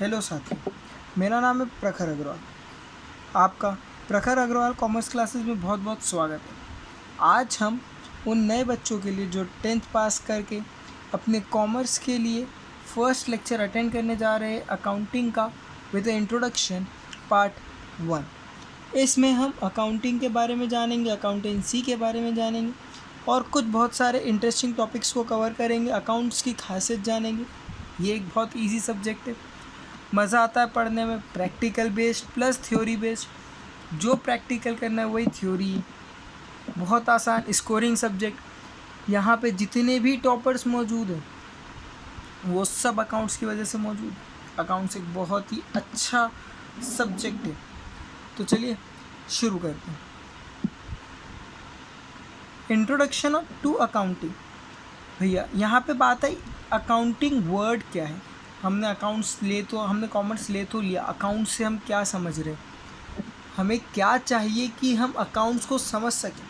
Hello साथियों, मेरा नाम है प्रखर अग्रवाल। आपका प्रखर अग्रवाल कॉमर्स क्लासेस में बहुत बहुत स्वागत है। आज हम उन नए बच्चों के लिए जो 10th पास करके अपने कॉमर्स के लिए फर्स्ट लेक्चर अटेंड करने जा रहे हैं अकाउंटिंग का विद इंट्रोडक्शन पार्ट 1। इसमें हम अकाउंटिंग के बारे में जानेंगे, अकाउंटेंसी के बारे में जानेंगे और कुछ बहुत सारे इंटरेस्टिंग टॉपिक्स को कवर करेंगे। अकाउंट्स की खासियत जानेंगे। ये एक बहुत ईजी सब्जेक्ट है, मज़ा आता है पढ़ने में। Practical based plus theory based, जो प्रैक्टिकल करना है वही थ्योरी। बहुत आसान स्कोरिंग सब्जेक्ट। यहाँ पे जितने भी टॉपर्स मौजूद हैं वो सब अकाउंट्स की वजह से मौजूद है। अकाउंट्स एक बहुत ही अच्छा सब्जेक्ट है। तो चलिए शुरू करते हैं। Introduction to accounting. भैया यहाँ पे बात आई अकाउंटिंग वर्ड क्या है। हमने कॉमर्स ले तो लिया, अकाउंट से हम क्या समझ रहे, हमें क्या चाहिए कि हम अकाउंट्स को समझ सकें।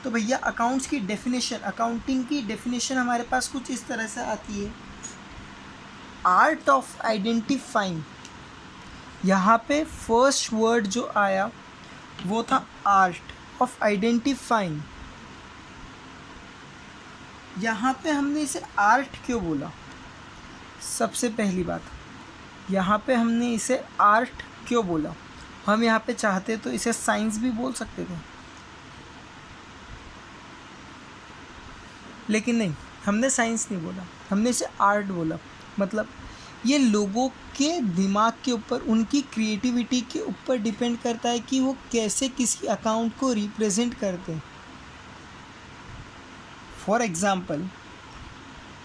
तो भैया अकाउंट्स की डेफिनेशन, अकाउंटिंग की डेफिनेशन हमारे पास कुछ इस तरह से आती है। Art of identifying. यहाँ पे फर्स्ट वर्ड जो आया वो था आर्ट ऑफ आइडेंटिफाइंग। यहाँ पे हमने इसे आर्ट क्यों बोला? सबसे पहली बात, यहाँ पे हमने इसे आर्ट क्यों बोला? हम यहाँ पे चाहते तो इसे साइंस भी बोल सकते थे, लेकिन नहीं, हमने साइंस नहीं बोला, हमने इसे आर्ट बोला। मतलब ये लोगों के दिमाग के ऊपर, उनकी क्रिएटिविटी के ऊपर डिपेंड करता है कि वो कैसे किसी अकाउंट को रिप्रेजेंट करते हैं। फॉर एग्ज़ाम्पल,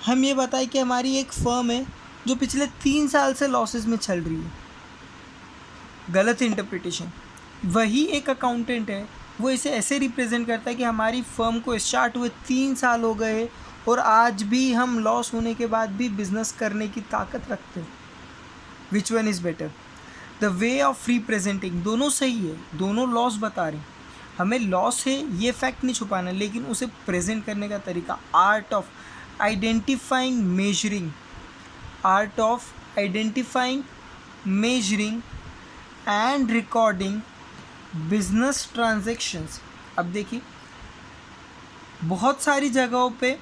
हम ये बताएं कि हमारी एक फर्म है जो पिछले 3 साल से लॉसेस में चल रही है। गलत इंटरप्रिटेशन। वही एक अकाउंटेंट है, वो इसे ऐसे रिप्रेजेंट करता है कि हमारी फर्म को स्टार्ट हुए 3 साल हो गए और आज भी हम लॉस होने के बाद भी बिजनेस करने की ताकत रखते हैं। Which one is better? The way of representing. दोनों सही है, दोनों लॉस बता रहे हैं। हमें लॉस है ये फैक्ट नहीं छुपाना, लेकिन उसे प्रेजेंट करने का तरीका। Art of identifying measuring. Art of identifying measuring and recording business transactions. अब देखिए, बहुत सारी जगहों पे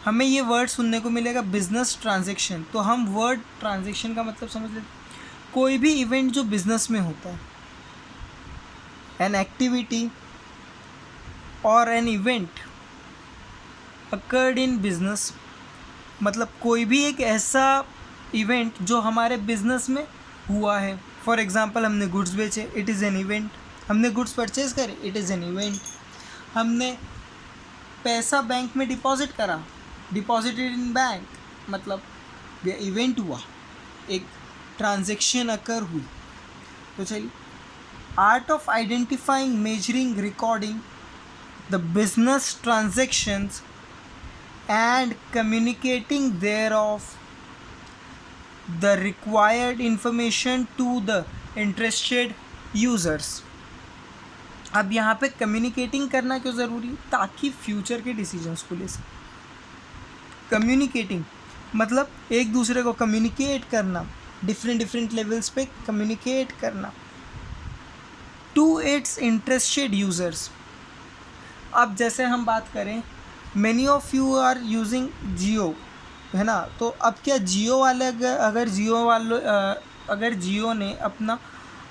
हमें ये वर्ड सुनने को मिलेगा, बिजनेस ट्रांजैक्शन। तो हम वर्ड ट्रांजैक्शन का मतलब समझ लेते, कोई भी इवेंट जो बिजनेस में होता है। एन एक्टिविटी और an event occurred in business. मतलब कोई भी एक ऐसा इवेंट जो हमारे बिजनेस में हुआ है। फॉर एग्ज़ाम्पल, हमने गुड्स बेचे, इट इज़ एन इवेंट। हमने गुड्स परचेज करे, इट इज़ एन इवेंट। हमने पैसा बैंक में डिपॉजिट करा, डिपॉजिटेड इन बैंक, मतलब ये इवेंट हुआ, एक ट्रांजैक्शन अकर हुई। तो चलिए, art of identifying measuring recording the business transactions and communicating thereof the required information to the interested users। अब यहाँ पे कम्युनिकेटिंग करना क्यों ज़रूरी? ताकि फ्यूचर के डिसीजंस को ले सकें। कम्युनिकेटिंग मतलब एक दूसरे को कम्युनिकेट करना, डिफरेंट लेवल्स पे कम्युनिकेट करना टू इट्स इंटरेस्टेड यूज़र्स। अब जैसे हम बात करें, many of you are using Jio, है ना? तो अब क्या जियो वाले अगर जियो ने अपना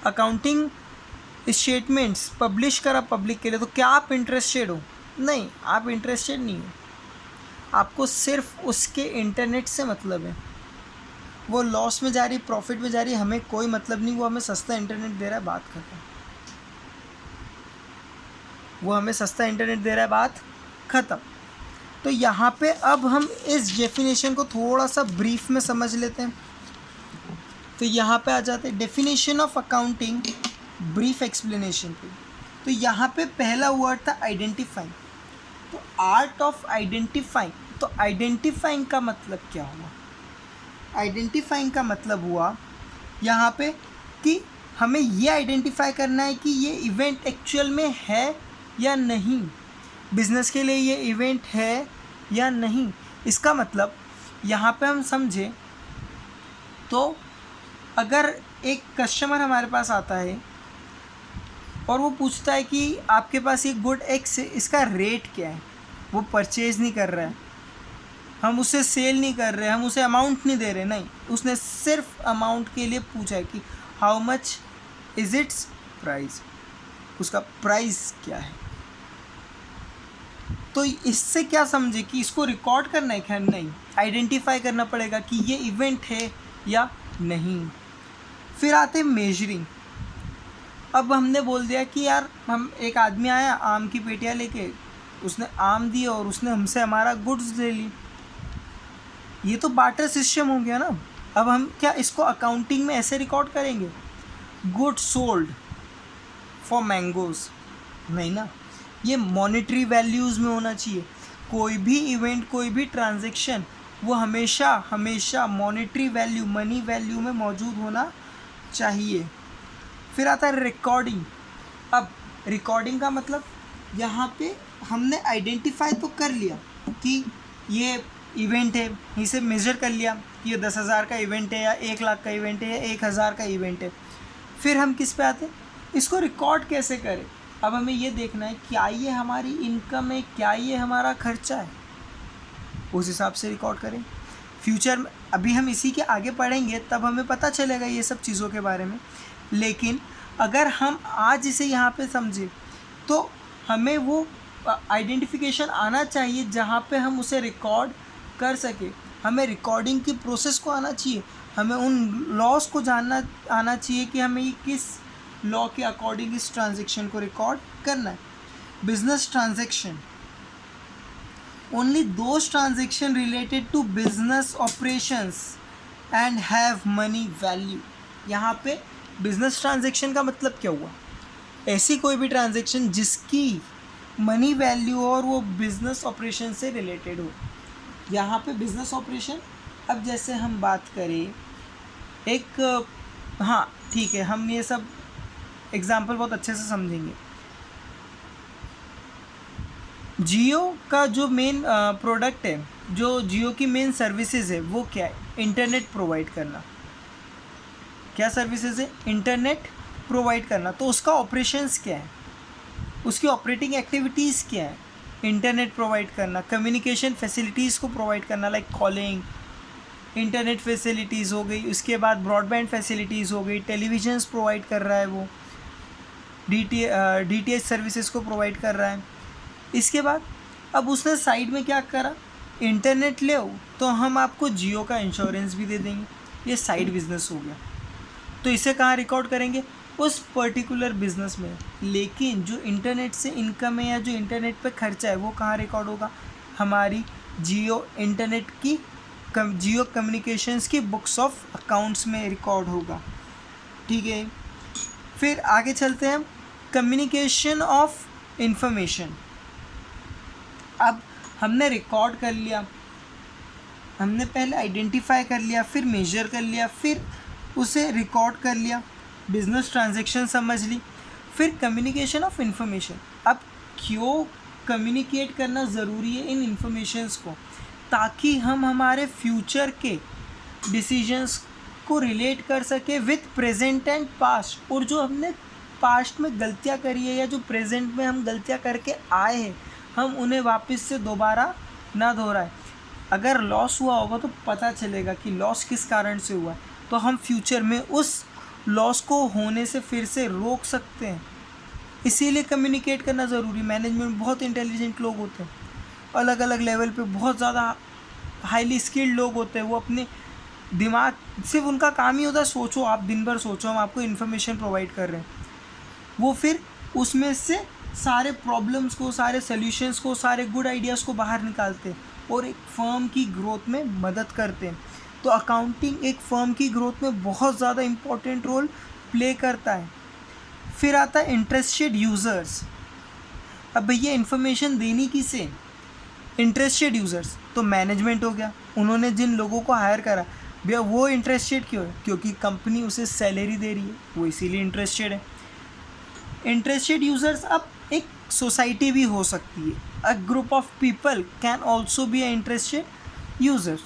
अकाउंटिंग स्टेटमेंट्स पब्लिश करा पब्लिक के लिए, तो क्या आप इंटरेस्टेड हो? नहीं, आप इंटरेस्टेड नहीं हो। आपको सिर्फ उसके इंटरनेट से मतलब है। वो लॉस में जा रही, प्रॉफिट में जा रही, हमें कोई मतलब नहीं। वो हमें सस्ता इंटरनेट दे रहा है, बात खत्म। वो हमें सस्ता इंटरनेट दे रहा है, बात ख़त्म। तो यहाँ पे अब हम इस डेफिनेशन को थोड़ा सा ब्रीफ में समझ लेते हैं। तो यहाँ पे आ जाते हैं definition of accounting, brief explanation पे। तो यहाँ पे पहला वर्ड था आइडेंटिफाइंग। तो आर्ट ऑफ आइडेंटिफाइंग। तो आइडेंटिफाइंग का मतलब क्या हुआ? आइडेंटिफाइंग का मतलब हुआ यहाँ पे कि हमें ये आइडेंटिफाई करना है कि ये इवेंट एक्चुअल में है या नहीं, बिज़नेस के लिए ये इवेंट है या नहीं। इसका मतलब यहाँ पे हम समझें तो अगर एक कस्टमर हमारे पास आता है और वो पूछता है कि आपके पास ये गुड एक्स है, इसका रेट क्या है, वो परचेज़ नहीं कर रहा है, हम उसे सेल नहीं कर रहे, हम उसे अमाउंट नहीं दे रहे, नहीं, उसने सिर्फ अमाउंट के लिए पूछा है कि how much is it's price, उसका प्राइस क्या है। तो इससे क्या समझे कि इसको रिकॉर्ड करना है क्या, नहीं, आइडेंटिफाई करना पड़ेगा कि ये इवेंट है या नहीं। फिर आते हैं मेजरिंग। अब हमने बोल दिया कि यार हम एक आदमी आया आम की पेटियाँ लेके, उसने आम दी और उसने हमसे हमारा गुड्स ले ली, ये तो बार्टर सिस्टम हो गया ना। अब हम क्या इसको अकाउंटिंग में ऐसे रिकॉर्ड करेंगे, गुड सोल्ड फॉर मैंगोज, नहीं ना, ये मॉनेटरी वैल्यूज़ में होना चाहिए। कोई भी इवेंट, कोई भी ट्रांजैक्शन, वो हमेशा हमेशा मॉनेटरी वैल्यू, मनी वैल्यू में मौजूद होना चाहिए। फिर आता है रिकॉर्डिंग। अब रिकॉर्डिंग का मतलब यहाँ पे हमने आइडेंटिफाई तो कर लिया कि ये इवेंट है, इसे मेज़र कर लिया कि ये 10,000 का इवेंट है या 1 लाख का इवेंट है या 1,000 का इवेंट है। फिर हम किस पे आते हैं, इसको रिकॉर्ड कैसे करें। अब हमें ये देखना है क्या ये हमारी इनकम है, क्या ये हमारा खर्चा है, उस हिसाब से रिकॉर्ड करें। फ्यूचर में अभी हम इसी के आगे पढ़ेंगे तब हमें पता चलेगा ये सब चीज़ों के बारे में, लेकिन अगर हम आज इसे यहाँ पे समझें तो हमें वो आइडेंटिफिकेशन आना चाहिए जहाँ पे हम उसे रिकॉर्ड कर सके। हमें रिकॉर्डिंग की प्रोसेस को आना चाहिए, हमें उन लॉस को जानना आना चाहिए कि हमें किस लॉ के अकॉर्डिंग इस ट्रांजैक्शन को रिकॉर्ड करना है। Business transaction, only those transaction related to business operations and have money value. यहाँ पे बिजनेस ट्रांजैक्शन का मतलब क्या हुआ, ऐसी कोई भी ट्रांजैक्शन जिसकी मनी वैल्यू और वो बिजनेस ऑपरेशन से रिलेटेड हो। यहाँ पे बिजनेस ऑपरेशन, अब जैसे हम बात करें एक, हाँ ठीक है, हम ये सब एग्जाम्पल बहुत अच्छे से समझेंगे। जियो का जो मेन प्रोडक्ट है, जो जियो की मेन सर्विसेज है वो क्या है, इंटरनेट प्रोवाइड करना। क्या सर्विसेज है, इंटरनेट प्रोवाइड करना। तो उसका ऑपरेशंस क्या है, उसकी ऑपरेटिंग एक्टिविटीज़ क्या है, इंटरनेट प्रोवाइड करना, कम्युनिकेशन फैसिलिटीज़ को प्रोवाइड करना, लाइक कॉलिंग, इंटरनेट फैसिलिटीज़ हो गई, उसके बाद ब्रॉडबैंड फैसिलिटीज़ हो गई, टेलीविजन्स प्रोवाइड कर रहा है वो, DTH सर्विसेज को प्रोवाइड कर रहा है। इसके बाद अब उसने साइड में क्या करा, इंटरनेट ले आओ तो हम आपको जियो का इंश्योरेंस भी दे देंगे, ये साइड बिजनेस हो गया। तो इसे कहाँ रिकॉर्ड करेंगे, उस पर्टिकुलर बिजनेस में। लेकिन जो इंटरनेट से इनकम है या जो इंटरनेट पे खर्चा है वो कहाँ रिकॉर्ड होगा, हमारी जियो इंटरनेट की जियो कम्युनिकेशंस की बुक्स ऑफ अकाउंट्स में रिकॉर्ड होगा। ठीक है, फिर आगे चलते हैं, कम्युनिकेशन ऑफ इंफॉर्मेशन। अब हमने रिकॉर्ड कर लिया, हमने पहले आइडेंटिफाई कर लिया, फिर मेजर कर लिया, फिर उसे रिकॉर्ड कर लिया, बिजनेस ट्रांजैक्शन समझ ली, फिर कम्युनिकेशन ऑफ इंफॉर्मेशन। अब क्यों कम्युनिकेट करना ज़रूरी है इन इंफॉर्मेशंस को, ताकि हम हमारे फ्यूचर के डिसीजंस को रिलेट कर सके विथ प्रेजेंट एंड पास्ट। और जो हमने पास्ट में गलतियाँ करी है या जो प्रेजेंट में हम गलतियाँ करके आए हैं, हम उन्हें वापस से दोबारा ना दोहराए। अगर लॉस हुआ होगा तो पता चलेगा कि लॉस किस कारण से हुआ है, तो हम फ्यूचर में उस लॉस को होने से फिर से रोक सकते हैं। इसीलिए कम्युनिकेट करना ज़रूरी। मैनेजमेंट में बहुत इंटेलिजेंट लोग होते हैं, अलग अलग लेवल पे बहुत ज़्यादा हाईली स्किल्ड लोग होते हैं। वो अपने दिमाग, सिर्फ उनका काम ही होता है सोचो, आप दिन भर सोचो, हम आपको इन्फॉर्मेशन प्रोवाइड कर रहे हैं। वो फिर उसमें से सारे प्रॉब्लम्स को, सारे सॉल्यूशंस को, सारे गुड आइडियाज़ को बाहर निकालते हैं और एक फर्म की ग्रोथ में मदद करते हैं। तो अकाउंटिंग एक फर्म की ग्रोथ में बहुत ज़्यादा इम्पोर्टेंट रोल प्ले करता है। फिर आता है इंटरेस्टेड यूज़र्स। अब भैया इन्फॉर्मेशन देनी किसे, इंटरेस्टेड यूज़र्स, तो मैनेजमेंट हो गया, उन्होंने जिन लोगों को हायर करा, भैया वो इंटरेस्टेड क्यों है, क्योंकि कंपनी उसे सैलरी दे रही है, वो इसीलिए इंटरेस्टेड है। इंटरेस्टेड यूज़र्स अब एक सोसाइटी भी हो सकती है, a group of people can also be a interested users.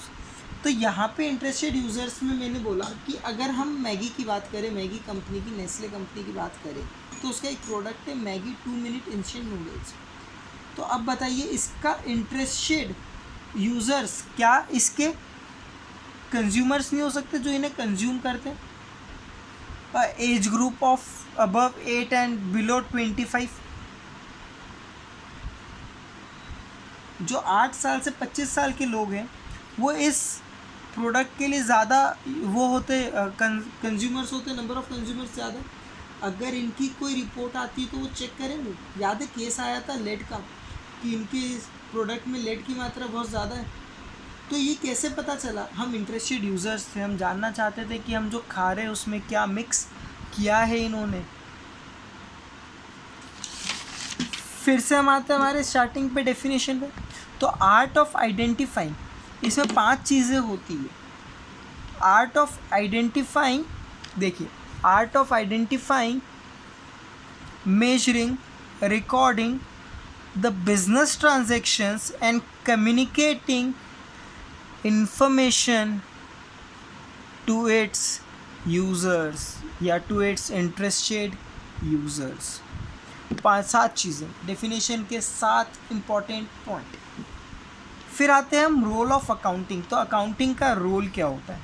तो यहाँ पे इंटरेस्टेड यूज़र्स में मैंने बोला कि अगर हम मैगी की बात करें, मैगी कंपनी की, नेस्ले कंपनी की बात करें, तो उसका एक प्रोडक्ट है मैगी 2 मिनट इंस्टेंट नूडल्स। तो अब बताइए इसका इंटरेस्टेड यूज़र्स क्या इसके कंज्यूमर्स नहीं हो सकते जो इन्हें कंज्यूम करते? Age group of above 8 and below 25, जो 8 साल से 25 साल के लोग हैं वो इस प्रोडक्ट के लिए ज़्यादा वो होते कंज्यूमर्स होते, नंबर ऑफ़ कंज्यूमर्स ज़्यादा। अगर इनकी कोई रिपोर्ट आती है तो वो चेक करेंगे। याद है केस आया था लेड का कि इनके इस प्रोडक्ट में लेड की मात्रा बहुत ज़्यादा है। तो ये कैसे पता चला? हम इंटरेस्टेड यूज़र्स थे, हम जानना चाहते थे कि हम जो खा रहे हैं उसमें क्या मिक्स किया है इन्होंने। फिर से हम आते हैं हमारे स्टार्टिंग पे डेफिनेशन पे। तो आर्ट ऑफ आइडेंटिफाइंग, इसमें 5 चीज़ें होती है। आर्ट ऑफ आइडेंटिफाइंग, देखिए, art of identifying, measuring, recording the business transactions and communicating information to its users या टू इट्स इंटरेस्टेड यूज़र्स। 5-7 चीज़ें, डेफिनेशन के 7 इम्पॉर्टेंट पॉइंट। फिर आते हैं हम रोल ऑफ अकाउंटिंग। तो अकाउंटिंग का रोल क्या होता है?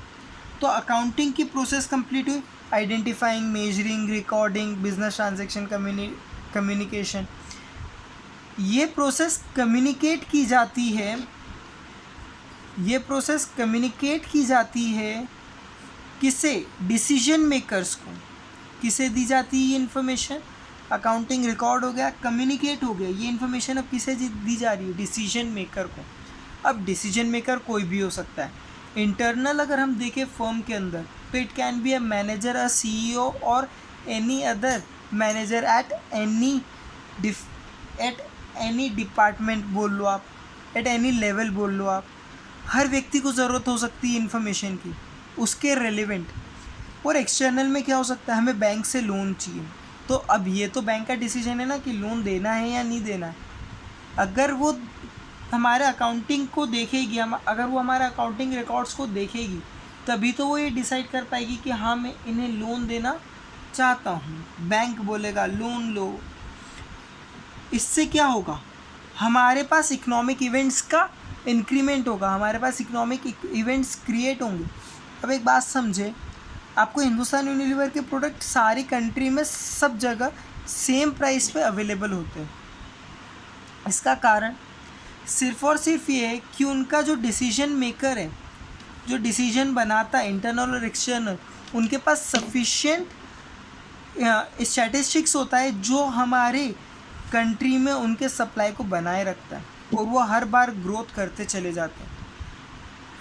तो अकाउंटिंग की प्रोसेस कंप्लीट हुई, identifying, measuring, recording, business transaction, communication. ये प्रोसेस कम्युनिकेट की जाती है, ये प्रोसेस कम्युनिकेट की जाती है किसे? डिसीजन मेकर्स को। किसे दी जाती है ये इन्फॉर्मेशन? अकाउंटिंग रिकॉर्ड हो गया, कम्युनिकेट हो गया, ये इन्फॉर्मेशन अब किसे दी जा रही है? डिसीजन मेकर को। अब डिसीजन मेकर कोई भी हो सकता है। इंटरनल अगर हम देखें फर्म के अंदर तो it can be a manager, a CEO और any other manager at any department बोल लो आप, एट एनी लेवल बोल लो आप। हर व्यक्ति को ज़रूरत हो सकती है इन्फॉर्मेशन की, उसके रेलिवेंट। और एक्सटर्नल में क्या हो सकता है? हमें बैंक से लोन चाहिए, तो अब ये तो बैंक का डिसीजन है ना कि लोन देना है या नहीं देना है। अगर वो हमारे अकाउंटिंग को देखेगी, हम अगर वो हमारे अकाउंटिंग रिकॉर्ड्स को देखेगी तभी तो वो ये डिसाइड कर पाएगी कि हाँ मैं इन्हें लोन देना चाहता हूँ। बैंक बोलेगा लोन लो। इससे क्या होगा? हमारे पास इकोनॉमिक इवेंट्स का इंक्रीमेंट होगा, हमारे पास इकोनॉमिक इवेंट्स क्रिएट होंगे। अब एक बात समझे, आपको हिंदुस्तान यूनिलीवर के प्रोडक्ट सारी कंट्री में सब जगह सेम प्राइस पे अवेलेबल होते हैं। इसका कारण सिर्फ और सिर्फ ये है कि उनका जो डिसीजन मेकर है, जो डिसीजन बनाता है इंटरनल और एक्सटर्नल, उनके पास सफिशिएंट स्टैटिस्टिक्स होता है जो हमारे कंट्री में उनके सप्लाई को बनाए रखता है और वो हर बार ग्रोथ करते चले जाते हैं।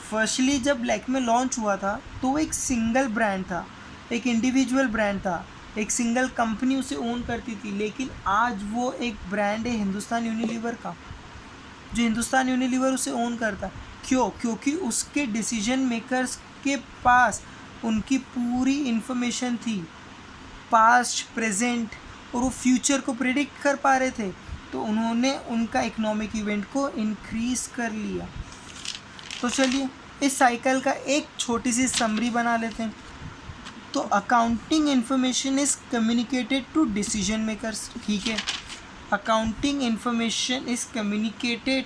फर्स्टली जब लैक्मे लॉन्च हुआ था तो वो एक सिंगल ब्रांड था, एक इंडिविजुअल ब्रांड था, एक सिंगल कंपनी उसे ओन करती थी। लेकिन आज वो एक ब्रांड है हिंदुस्तान यूनिलीवर का, जो हिंदुस्तान यूनिलीवर उसे ओन करता है। क्यों? क्योंकि उसके डिसीजन मेकर्स के पास उनकी पूरी इन्फॉर्मेशन थी, पास्ट, प्रेजेंट और वो फ्यूचर को प्रिडिक्ट कर पा रहे थे, तो उन्होंने उनका इकोनॉमिक इवेंट को इंक्रीज़ कर लिया। तो चलिए इस साइकिल का एक छोटी सी समरी बना लेते हैं। तो accounting information is communicated to decision makers, ठीक है। Accounting information is communicated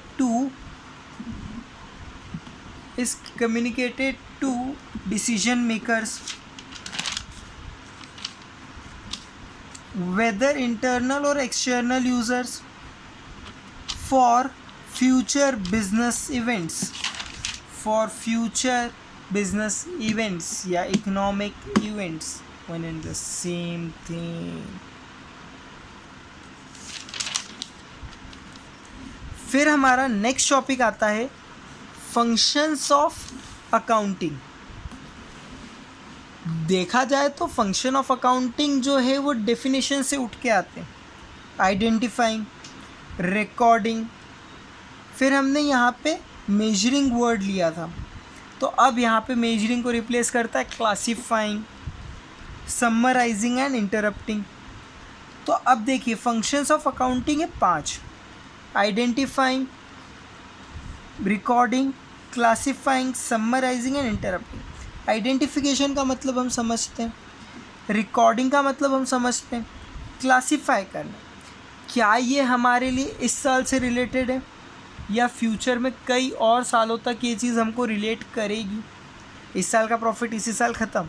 to decision makers, whether internal or external users, for future business events या economic events, one and the same thing. फिर हमारा next topic आता है functions of accounting. देखा जाए तो फंक्शन ऑफ अकाउंटिंग जो है वो डेफिनेशन से उठ के आते हैं, आइडेंटिफाइंग, रिकॉर्डिंग। फिर हमने यहाँ पे मेजरिंग वर्ड लिया था, तो अब यहाँ पे मेजरिंग को रिप्लेस करता है क्लासिफाइंग, समराइजिंग एंड इंटरप्टिंग। तो अब देखिए फंक्शंस ऑफ अकाउंटिंग है 5, identifying, recording, classifying, summarizing and interpreting. Identification का मतलब हम समझते हैं, रिकॉर्डिंग का मतलब हम समझते हैं, क्लासिफाई करना, क्या ये हमारे लिए इस साल से रिलेटेड है या फ्यूचर में कई और सालों तक ये चीज़ हमको रिलेट करेगी। इस साल का प्रॉफिट इसी साल ख़त्म।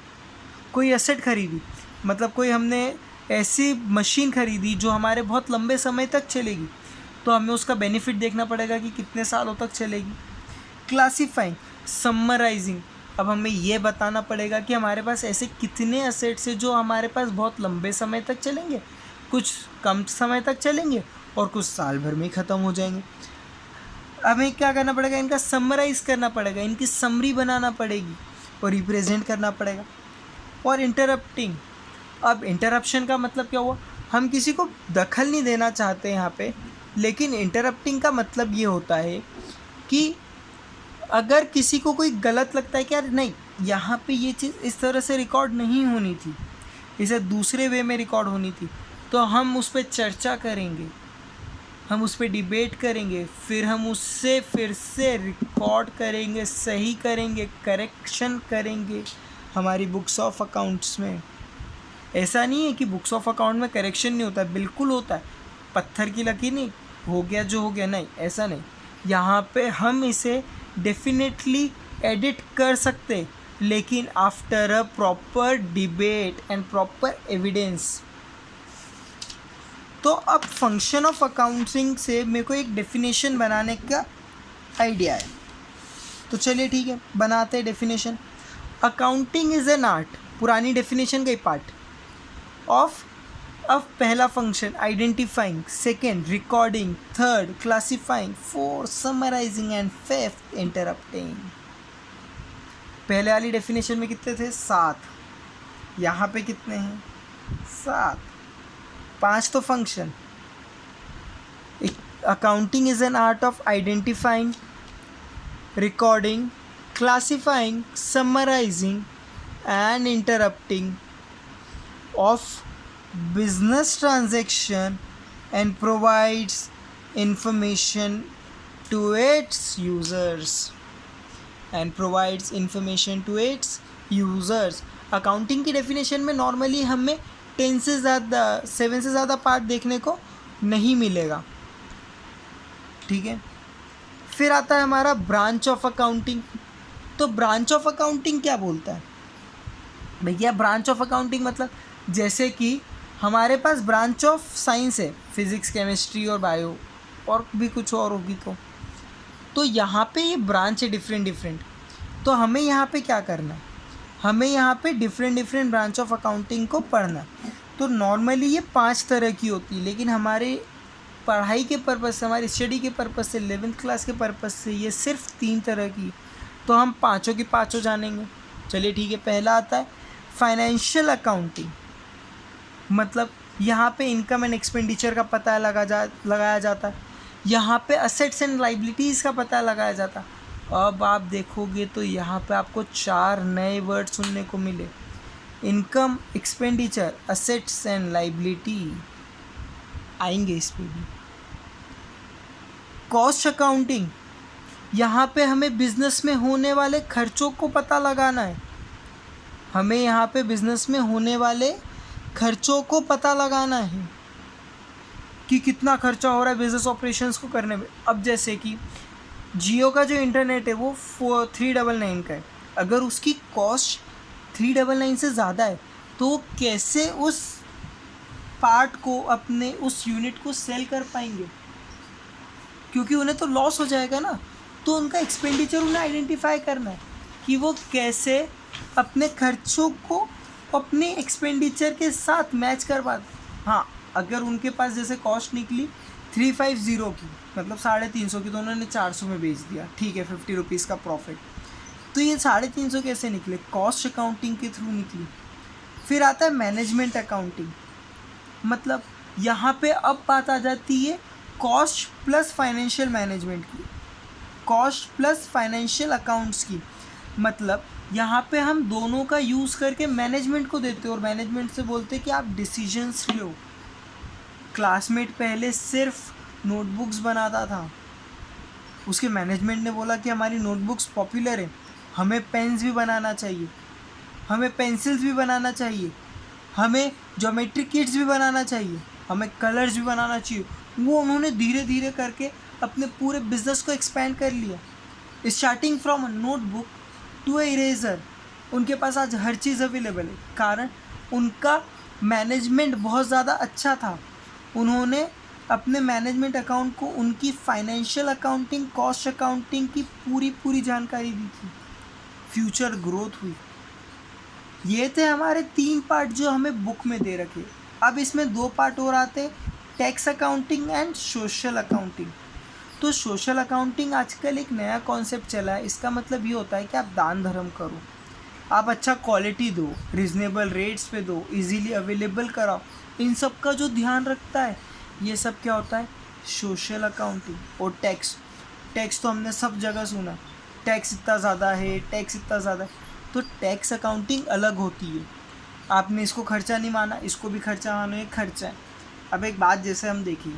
कोई एसेट खरीदी, मतलब कोई हमने ऐसी मशीन खरीदी जो हमारे बहुत लंबे समय तक चलेगी, तो हमें उसका बेनिफिट देखना पड़ेगा कि कितने सालों तक चलेगी। क्लासिफाइंग, समराइजिंग, अब हमें ये बताना पड़ेगा कि हमारे पास ऐसे कितने एसेट्स हैं जो हमारे पास बहुत लंबे समय तक चलेंगे, कुछ कम समय तक चलेंगे और कुछ साल भर में ही ख़त्म हो जाएंगे। हमें क्या करना पड़ेगा, इनका समराइज़ करना पड़ेगा, इनकी समरी बनाना पड़ेगी और रिप्रेजेंट करना पड़ेगा। और इंटरप्टिंग, अब इंटरप्शन का मतलब क्या हुआ, हम किसी को दखल नहीं देना चाहते यहाँ पे, लेकिन इंटरप्टिंग का मतलब ये होता है कि अगर किसी को कोई गलत लगता है कि यार नहीं, यहाँ पे ये चीज़ इस तरह से रिकॉर्ड नहीं होनी थी, इसे दूसरे वे में रिकॉर्ड होनी थी, तो हम उस पर चर्चा करेंगे, हम उस पर डिबेट करेंगे, फिर हम उससे फिर से रिकॉर्ड करेंगे, सही करेंगे, करेक्शन करेंगे हमारी बुक्स ऑफ अकाउंट्स में। ऐसा नहीं है कि बुक्स ऑफ अकाउंट में करेक्शन नहीं होता है, बिल्कुल होता है। पत्थर की लकीर नहीं, हो गया जो हो गया, नहीं, ऐसा नहीं। यहाँ पे हम इसे डेफिनेटली एडिट कर सकते, लेकिन after a proper debate and proper evidence. तो अब फंक्शन ऑफ अकाउंटिंग से मेरे को एक डेफिनेशन बनाने का आइडिया है, तो चलिए ठीक है, बनाते हैं definition. Accounting is an art, पुरानी डेफिनेशन का ही पार्ट ऑफ। अब पहला function identifying, second recording, third classifying, fourth summarizing and fifth interpreting. पहले वाली डेफिनेशन में कितने थे, 7, यहाँ पे कितने हैं, 7, 5 तो function. Accounting is an art of identifying, recording, classifying, summarizing and interrupting of business transaction and provides information to its users accounting की डेफिनेशन में नॉर्मली हमें 10 से ज़्यादा 7 से ज़्यादा पार्ट देखने को नहीं मिलेगा, ठीक है। फिर आता है हमारा ब्रांच ऑफ अकाउंटिंग। तो ब्रांच ऑफ अकाउंटिंग क्या बोलता है भैया, ब्रांच ऑफ अकाउंटिंग मतलब जैसे कि हमारे पास ब्रांच ऑफ साइंस है, फिज़िक्स, केमिस्ट्री और बायो, और भी कुछ और होगी, तो यहाँ पे ये ब्रांच है डिफरेंट। तो हमें यहाँ पे क्या करना है, हमें यहाँ पे डिफरेंट ब्रांच ऑफ अकाउंटिंग को पढ़ना। तो नॉर्मली ये 5 तरह की होती है, लेकिन हमारे पढ़ाई के पर्पज़ से, हमारी स्टडी के पर्पज़ से, 11th क्लास के पर्पज़ से ये सिर्फ 3 तरह की, तो हम पाँचों की पाँचों जानेंगे। चलिए ठीक है, पहला आता है फाइनेंशियल अकाउंटिंग। मतलब यहाँ पे इनकम एंड एक्सपेंडिचर का पता लगाया जाता है, यहाँ पे असेट्स एंड लाइबिलिटीज़ का पता लगाया जाता है। अब आप देखोगे तो यहाँ पे आपको 4 नए वर्ड सुनने को मिले, income, expenditure, assets and liability, आएंगे इस पे भी। कॉस्ट अकाउंटिंग, यहाँ पे हमें बिजनेस में होने वाले खर्चों को पता लगाना है, हमें यहाँ पे बिजनेस में होने वाले खर्चों को पता लगाना है कि कितना खर्चा हो रहा है बिजनेस ऑपरेशंस को करने में। अब जैसे कि जियो का जो इंटरनेट है वो 399 का है, अगर उसकी कॉस्ट 399 से ज़्यादा है तो वो कैसे उस पार्ट को, अपने उस यूनिट को सेल कर पाएंगे, क्योंकि उन्हें तो लॉस हो जाएगा ना। तो उनका एक्सपेंडिचर उन्हें आइडेंटिफाई करना है कि वो कैसे अपने खर्चों को अपने एक्सपेंडिचर के साथ मैच कर पाते। हाँ, अगर उनके पास जैसे कॉस्ट निकली 350 की, मतलब 350 की, तो उन्होंने 400 में बेच दिया, ठीक है, 50 रुपीज़ का प्रॉफिट। तो ये 350 कैसे निकले, कॉस्ट अकाउंटिंग के थ्रू निकली। फिर आता है मैनेजमेंट अकाउंटिंग। मतलब यहाँ पे अब बात आ जाती है कॉस्ट प्लस फाइनेंशियल मैनेजमेंट की, कॉस्ट प्लस फाइनेंशियल अकाउंट्स की। मतलब यहाँ पे हम दोनों का यूज़ करके मैनेजमेंट को देते हैं और मैनेजमेंट से बोलते हैं कि आप डिसीजंस लो। क्लासमेट पहले सिर्फ नोटबुक्स बनाता था, उसके मैनेजमेंट ने बोला कि हमारी नोटबुक्स पॉपुलर है, हमें पेन्स भी बनाना चाहिए, हमें पेंसिल्स भी बनाना चाहिए, हमें ज्योमेट्री किट्स भी बनाना चाहिए, हमें कलर्स भी बनाना चाहिए। वो उन्होंने धीरे धीरे करके अपने पूरे बिजनेस को एक्सपेंड कर लिया, starting from a notebook to a eraser. उनके पास आज हर चीज़ अवेलेबल है, कारण उनका मैनेजमेंट बहुत ज़्यादा अच्छा था। उन्होंने अपने मैनेजमेंट अकाउंट को उनकी फाइनेंशियल अकाउंटिंग, कॉस्ट अकाउंटिंग की पूरी जानकारी दी थी। फ्यूचर ग्रोथ हुई। ये थे हमारे 3 पार्ट जो हमें बुक में दे रखे। अब इसमें 2 पार्ट और आते, tax accounting and social accounting. तो सोशल अकाउंटिंग आजकल एक नया कॉन्सेप्ट चला है। इसका मतलब ये होता है कि आप दान धर्म करो, आप अच्छा क्वालिटी दो, रिजनेबल रेट्स पे दो, इजीली अवेलेबल कराओ। इन सब का जो ध्यान रखता है, ये सब क्या होता है? Social accounting. और टैक्स, टैक्स तो हमने सब जगह सुना, टैक्स इतना ज़्यादा है, टैक्स इतना ज़्यादा है। तो टैक्स अकाउंटिंग अलग होती है। आपने इसको खर्चा नहीं माना, इसको भी खर्चा मानो, ये खर्चा है। अब एक बात जैसे हम देखिए,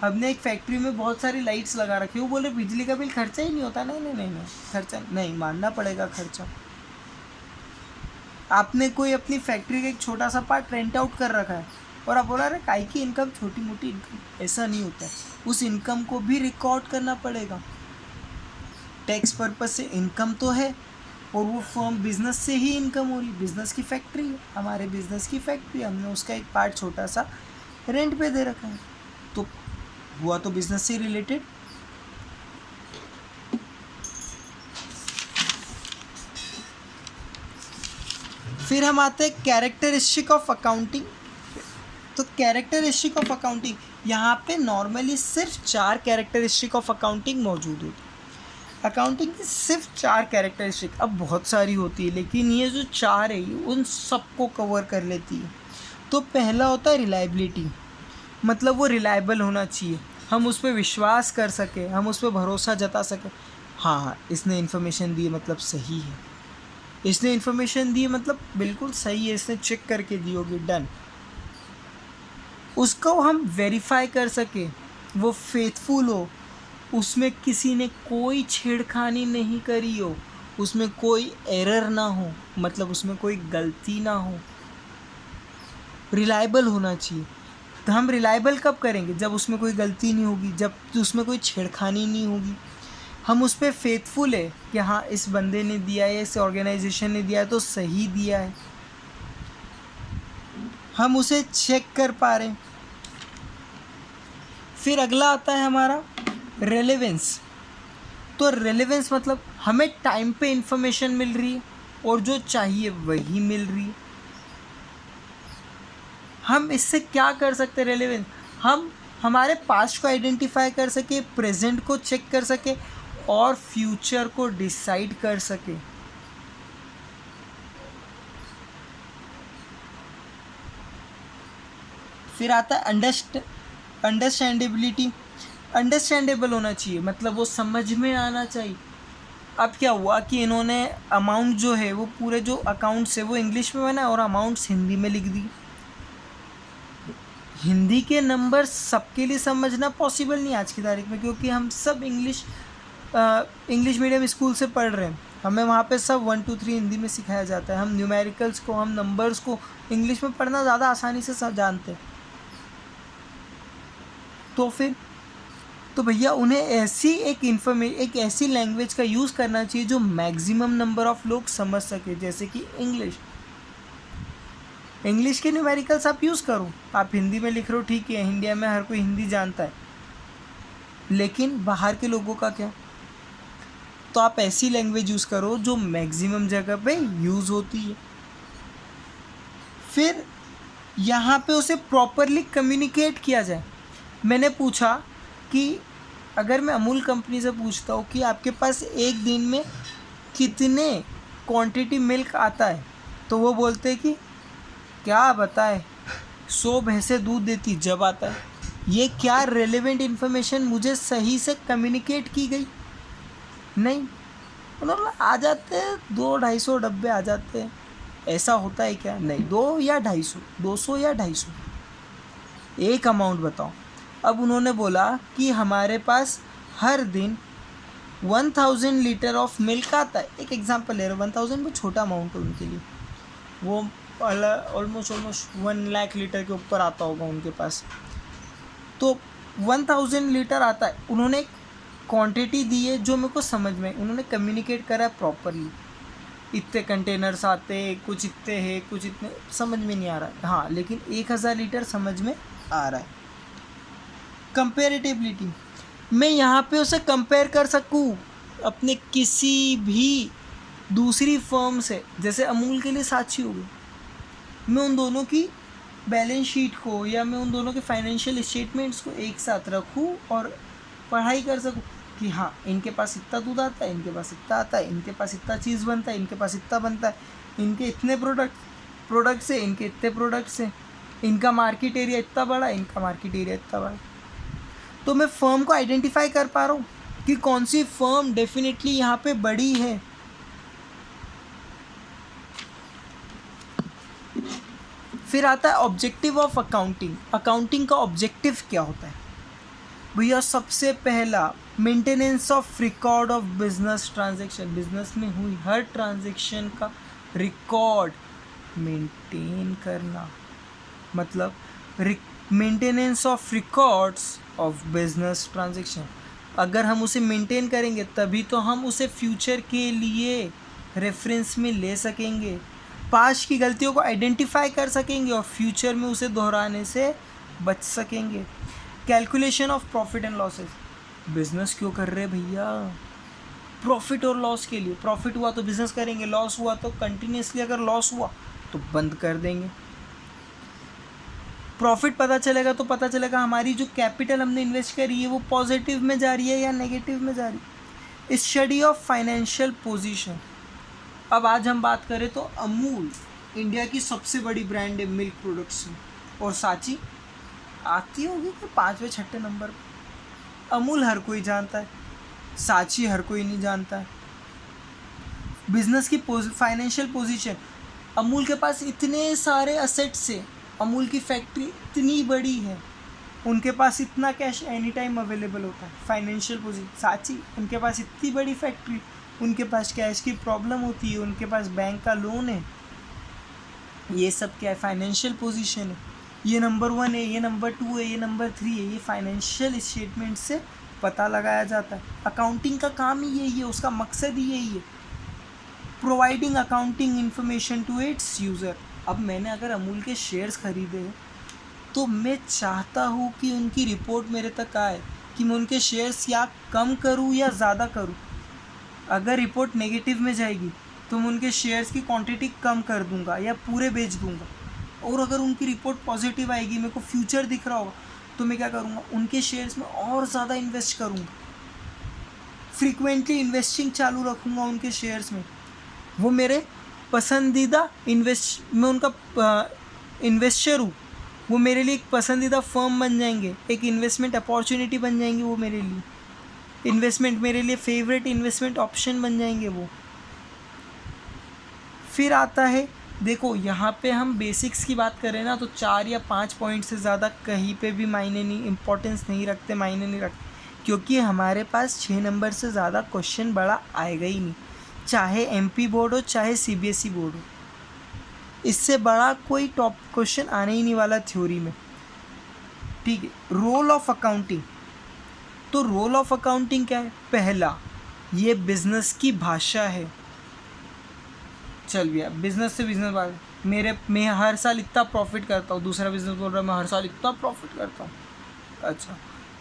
हमने एक फैक्ट्री में बहुत सारी लाइट्स लगा रखी, वो बोले बिजली का बिल खर्चा ही नहीं होता। नहीं, खर्चा नहीं, मानना पड़ेगा खर्चा। आपने कोई अपनी फैक्ट्री का एक छोटा सा पार्ट रेंट आउट कर रखा है और आप बोला रहे काहे की इनकम, छोटी मोटी इनकम, ऐसा नहीं होता है। उस इनकम को भी रिकॉर्ड करना पड़ेगा। टैक्स पर्पज से इनकम तो है, और वो फर्म बिजनेस से ही इनकम हो रही, बिजनेस की फैक्ट्री है, हमारे बिजनेस की फैक्ट्री, हमने उसका एक पार्ट छोटा सा रेंट पे दे रखा है, तो हुआ तो बिजनेस से रिलेटेड। फिर हम आते हैं कैरेक्टरिस्टिक ऑफ अकाउंटिंग। तो कैरेक्टरिस्टिक ऑफ अकाउंटिंग, यहाँ पे नॉर्मली सिर्फ 4 कैरेक्टरिस्टिक ऑफ अकाउंटिंग मौजूद होती है। अकाउंटिंग की सिर्फ 4 कैरेक्टरिस्टिक, अब बहुत सारी होती है लेकिन ये जो 4 है उन सबको कवर कर लेती है। तो पहला होता है रिलायबिलिटी, मतलब वो रिलायबल होना चाहिए, हम उस पर विश्वास कर सकें, हम उस पर भरोसा जता सकें। हाँ, इसने इन्फॉर्मेशन दी मतलब सही है, इसने इन्फॉर्मेशन दी मतलब बिल्कुल सही है, इसने चेक करके दी होगी, डन। उसको हम वेरीफाई कर सके, वो फेथफुल हो, उसमें किसी ने कोई छेड़खानी नहीं करी हो, उसमें कोई एरर ना हो, मतलब उसमें कोई गलती ना हो, रिलायबल होना चाहिए। तो हम रिलायबल कब करेंगे? जब उसमें कोई गलती नहीं होगी, जब उसमें कोई छेड़खानी नहीं होगी, हम उस पर फेथफुल है कि हाँ इस बंदे ने दिया है, इस ऑर्गेनाइजेशन ने दिया है तो सही दिया है, हम उसे चेक कर पा रहे हैं। फिर अगला आता है हमारा रेलेवेंस। तो रेलेवेंस मतलब हमें टाइम पे इंफॉर्मेशन मिल रही है और जो चाहिए वही मिल रही है। हम इससे क्या कर सकते हैं? रेलेवेंस, हम हमारे पास्ट को आइडेंटिफाई कर सके, प्रेजेंट को चेक कर सके और फ्यूचर को डिसाइड कर सके। फिर आता है अंडरस्टैंडेबिलिटी। अंडरस्टैंडेबल होना चाहिए, मतलब वो समझ में आना चाहिए। अब क्या हुआ कि इन्होंने अमाउंट जो है वो पूरे जो अकाउंट्स है वो इंग्लिश में बना और अमाउंट्स हिंदी में लिख दी। हिंदी के नंबर सबके लिए समझना पॉसिबल नहीं आज की तारीख में, क्योंकि हम सब इंग्लिश मीडियम स्कूल से पढ़ रहे हैं, हमें वहाँ पे सब 1 2 3 हिंदी में सिखाया जाता है। हम न्यूमेरिकल्स को, हम नंबर्स को इंग्लिश में पढ़ना ज़्यादा आसानी से सब जानते हैं। तो भैया उन्हें ऐसी एक ऐसी लैंग्वेज का यूज़ करना चाहिए जो मैक्सिमम नंबर ऑफ लोग समझ सके, जैसे कि इंग्लिश के न्यूमेरिकल्स आप यूज़ करो, आप हिंदी में लिख रहे हो ठीक है, इंडिया में हर कोई हिंदी जानता है, लेकिन बाहर के लोगों का क्या? तो आप ऐसी लैंग्वेज यूज़ करो जो मैक्सिमम जगह पे यूज़ होती है। फिर यहाँ पे उसे प्रॉपरली कम्युनिकेट किया जाए। मैंने पूछा कि अगर मैं अमूल कंपनी से पूछता हूँ कि आपके पास एक दिन में कितने क्वांटिटी मिल्क आता है, तो वो बोलते हैं कि क्या बताए, 100 भैंसें दूध देती जब आता है। ये क्या रेलेवेंट इन्फॉर्मेशन मुझे सही से कम्युनिकेट की गई? नहीं, उन्होंने आ जाते हैं 200-250 डब्बे आ जाते हैं, ऐसा होता है क्या? नहीं, 2 या 250, 200 या 250, एक अमाउंट बताओ। अब उन्होंने बोला कि हमारे पास हर दिन 1000 लीटर ऑफ मिल्क आता है, एक एग्जांपल ले रहा हूँ, 1000 बहुत छोटा अमाउंट है उनके लिए, वो ऑलमोस्ट 1 लाख लीटर के ऊपर आता होगा उनके पास। तो 1000 लीटर आता है, उन्होंने एक क्वांटिटी दी है जो मेरे को समझ में, उन्होंने कम्युनिकेट करा है प्रॉपरली, इतने कंटेनर्स आते, कुछ इतने हैं, कुछ इतने, समझ में नहीं आ रहा है, हाँ लेकिन 1000 लीटर समझ में आ रहा है। कंपेरेटिबिलिटी, मैं यहाँ पे उसे कंपेयर कर सकूँ अपने किसी भी दूसरी फर्म से, जैसे अमूल के लिए साक्षी हो गई, मैं उन दोनों की बैलेंस शीट को या मैं उन दोनों के फाइनेंशियल स्टेटमेंट्स को एक साथ रखूँ और पढ़ाई कर सकूँ कि हाँ इनके पास इतना दूध आता है, इनके पास इतना आता है, इनके पास इतना चीज़ बनता है, इनके पास इतना बनता है, इनके इतने प्रोडक्ट्स हैं, इनके इतने प्रोडक्ट्स हैं, इनका मार्केट एरिया इतना बड़ा, इनका मार्केट एरिया इतना बड़ा। तो मैं फर्म को आइडेंटिफाई कर पा रहा हूँ कि कौन सी फर्म डेफिनेटली यहाँ पे बड़ी है। फिर आता है ऑब्जेक्टिव ऑफ अकाउंटिंग। अकाउंटिंग का ऑब्जेक्टिव क्या होता है भैया? सबसे पहला, maintenance of record of business transaction. Business में हुई हर ट्रांजैक्शन का रिकॉर्ड मेंटेन करना, मतलब maintenance of records of business transaction. अगर हम उसे मेंटेन करेंगे तभी तो हम उसे फ्यूचर के लिए रेफरेंस में ले सकेंगे, पास्ट की गलतियों को आइडेंटिफाई कर सकेंगे और फ्यूचर में उसे दोहराने से बच सकेंगे। Calculation of profit and losses. Business क्यों कर रहे भैया? प्रॉफिट और लॉस के लिए। प्रॉफिट हुआ तो बिजनेस करेंगे, लॉस हुआ तो कंटिन्यूसली, अगर लॉस हुआ तो बंद कर देंगे। प्रॉफिट पता चलेगा तो पता चलेगा हमारी जो कैपिटल हमने इन्वेस्ट करी है वो पॉजिटिव में जा रही है या नेगेटिव में जा रही है। Study of financial position. अब आज हम बात करें तो अमूल इंडिया की सबसे बड़ी ब्रांड है मिल्क प्रोडक्ट्स में, और सांची आती होगी कि 5वें 6ठे नंबर पर। अमूल हर कोई जानता है, सांची हर कोई नहीं जानता है। बिजनेस की फाइनेंशियल पोजीशन, अमूल के पास इतने सारे असेट्स है, अमूल की फैक्ट्री इतनी बड़ी है, उनके पास इतना कैश एनी टाइम अवेलेबल होता है। फाइनेंशियल पोजीशन, सांची उनके पास इतनी बड़ी फैक्ट्री, उनके पास कैश की प्रॉब्लम होती है, उनके पास बैंक का लोन है। ये सब क्या है? फाइनेंशियल पोजीशन है। ये नंबर 1 है, ये नंबर 2 है, ये नंबर 3 है। ये फाइनेंशियल स्टेटमेंट से पता लगाया जाता है। अकाउंटिंग का काम ही यही है, उसका मकसद ही यही है, providing accounting information to its user. अब मैंने अगर अमूल के शेयर्स खरीदे तो मैं चाहता हूँ कि उनकी रिपोर्ट मेरे तक आए कि मैं उनके शेयर्स या कम करूँ या ज़्यादा करूँ। अगर रिपोर्ट नेगेटिव में जाएगी तो मैं उनके शेयर्स की क्वांटिटी कम कर दूंगा या पूरे बेच दूंगा, और अगर उनकी रिपोर्ट पॉजिटिव आएगी, मेरे को फ्यूचर दिख रहा होगा, तो मैं क्या करूँगा? उनके शेयर्स में और ज़्यादा इन्वेस्ट करूँगा, फ्रीक्वेंटली इन्वेस्टिंग चालू रखूँगा उनके शेयर्स में। वो मेरे पसंदीदा मैं उनका इन्वेस्टर हूँ, वो मेरे लिए एक पसंदीदा फर्म बन जाएंगे, एक इन्वेस्टमेंट अपॉर्चुनिटी बन जाएंगी, वो मेरे लिए इन्वेस्टमेंट, मेरे लिए फेवरेट इन्वेस्टमेंट ऑप्शन बन जाएंगे वो। फिर आता है, देखो यहाँ पे हम बेसिक्स की बात करें ना तो 4 या 5 पॉइंट से ज़्यादा कहीं पे भी मायने नहीं, इम्पोर्टेंस नहीं रखते, मायने नहीं रखते, क्योंकि हमारे पास 6 नंबर से ज़्यादा क्वेश्चन बड़ा आएगा ही नहीं, चाहे MP बोर्ड हो चाहे CBSE बोर्ड हो। इससे बड़ा कोई टॉप क्वेश्चन आने ही नहीं वाला थ्योरी में, ठीक है। रोल ऑफ अकाउंटिंग, तो रोल ऑफ अकाउंटिंग क्या है? पहला, ये बिजनेस की भाषा है। चल भैया, बिजनेस से बिजनेस बात, मैं हर साल इतना प्रॉफिट करता हूँ, दूसरा बिजनेस बोल रहा है मैं हर साल इतना प्रॉफिट करता हूँ। अच्छा,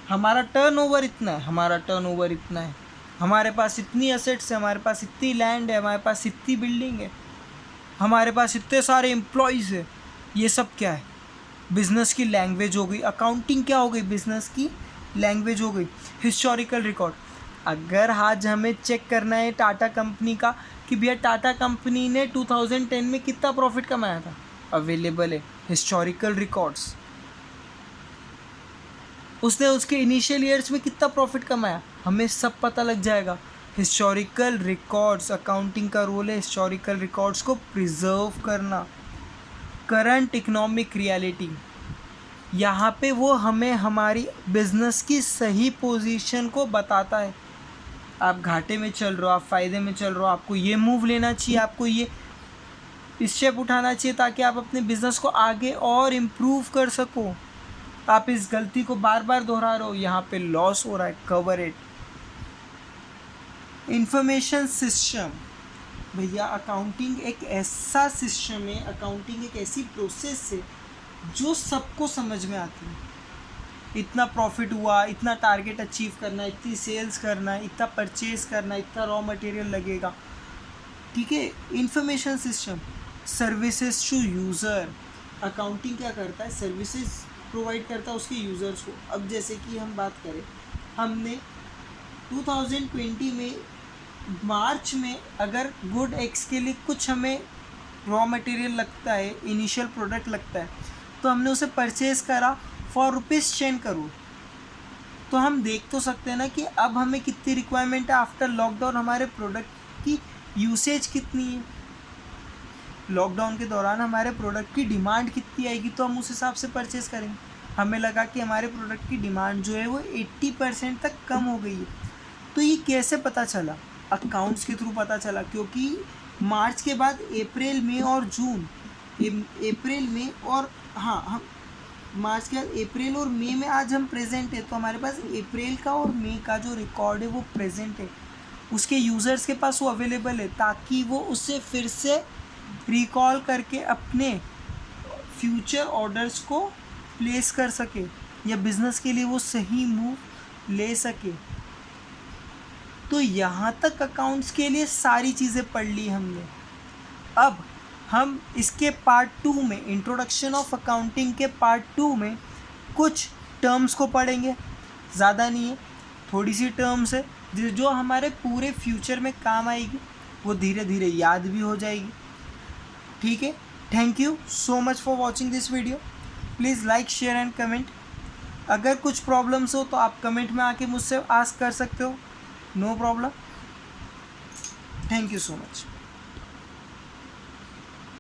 हमारा टर्नओवर इतना है, हमारा टर्नओवर इतना है, हमारे पास इतनी एसेट्स है, हमारे पास इतनी लैंड है, हमारे पास इतनी बिल्डिंग है, हमारे पास इतने सारे एम्प्लॉयज़ है। ये सब क्या है? बिजनेस की लैंग्वेज हो गई। अकाउंटिंग क्या हो गई? बिजनेस की लैंग्वेज हो गई। हिस्टोरिकल रिकॉर्ड, अगर आज हमें चेक करना है टाटा कंपनी का कि भैया टाटा कंपनी ने 2010 में कितना प्रॉफिट कमाया था, अवेलेबल है हिस्टोरिकल रिकॉर्ड्स। उसने उसके इनिशियल ईयर्स में कितना प्रॉफिट कमाया, हमें सब पता लग जाएगा। हिस्टोरिकल रिकॉर्ड्स, अकाउंटिंग का रोल है हिस्टोरिकल रिकॉर्ड्स को प्रिजर्व करना। करंट इकोनॉमिक रियलिटी, यहाँ पे वो हमें हमारी बिजनेस की सही पोजीशन को बताता है। आप घाटे में चल रहे हो, आप फ़ायदे में चल रहे हो, आपको ये मूव लेना चाहिए, आपको ये स्टेप उठाना चाहिए ताकि आप अपने बिज़नेस को आगे और इम्प्रूव कर सको। आप इस गलती को बार बार दोहरा रहे हो, यहाँ पे लॉस हो रहा है, कवर इट। इंफॉर्मेशन सिस्टम, भैया अकाउंटिंग एक ऐसा सिस्टम है, अकाउंटिंग एक ऐसी प्रोसेस है जो सबको समझ में आती है। इतना प्रॉफिट हुआ, इतना टारगेट अचीव करना, इतनी सेल्स करना, इतना परचेज करना, इतना रॉ मटेरियल लगेगा, ठीक है। Information system, services to user, accounting क्या करता है, सर्विसेज प्रोवाइड करता है उसके यूज़र्स को। अब जैसे कि हम बात करें, हमने 2020 में मार्च में अगर गुड एक्स के लिए कुछ हमें रॉ मटेरियल लगता है, इनिशियल प्रोडक्ट लगता है, तो हमने उसे परचेज़ करा फॉर ₹10 करोड़। तो हम देख तो सकते हैं ना कि अब हमें कितनी रिक्वायरमेंट है आफ्टर लॉकडाउन, हमारे प्रोडक्ट की यूसेज कितनी है, लॉकडाउन के दौरान हमारे प्रोडक्ट की डिमांड कितनी आएगी, तो हम उस हिसाब से परचेज़ करेंगे। हमें लगा कि हमारे प्रोडक्ट की डिमांड जो है वो 80% तक कम हो गई है। तो ये कैसे पता चला, अकाउंट्स के थ्रू पता चला, क्योंकि मार्च के बाद अप्रैल में और जून, अप्रैल में और हम मार्च के बाद अप्रैल और मई में आज हम प्रेजेंट है, तो हमारे पास अप्रैल का और मई का जो रिकॉर्ड है वो प्रेजेंट है, उसके यूज़र्स के पास वो अवेलेबल है, ताकि वो उसे फिर से रिकॉल करके अपने फ्यूचर ऑर्डर्स को प्लेस कर सके या बिज़नेस के लिए वो सही मूव ले सके। तो यहाँ तक अकाउंट्स के लिए सारी चीज़ें पढ़ ली हमने। अब हम इसके पार्ट 2 में, इंट्रोडक्शन ऑफ अकाउंटिंग के पार्ट 2 में कुछ टर्म्स को पढ़ेंगे, ज़्यादा नहीं है, थोड़ी सी टर्म्स है जो हमारे पूरे फ्यूचर में काम आएगी, वो धीरे धीरे याद भी हो जाएगी, ठीक है। Thank you so much for watching this video. Please like, share and comment. अगर कुछ प्रॉब्लम्स हो तो आप कमेंट में आके मुझसे आस्क कर सकते हो, no problem. Thank you so much.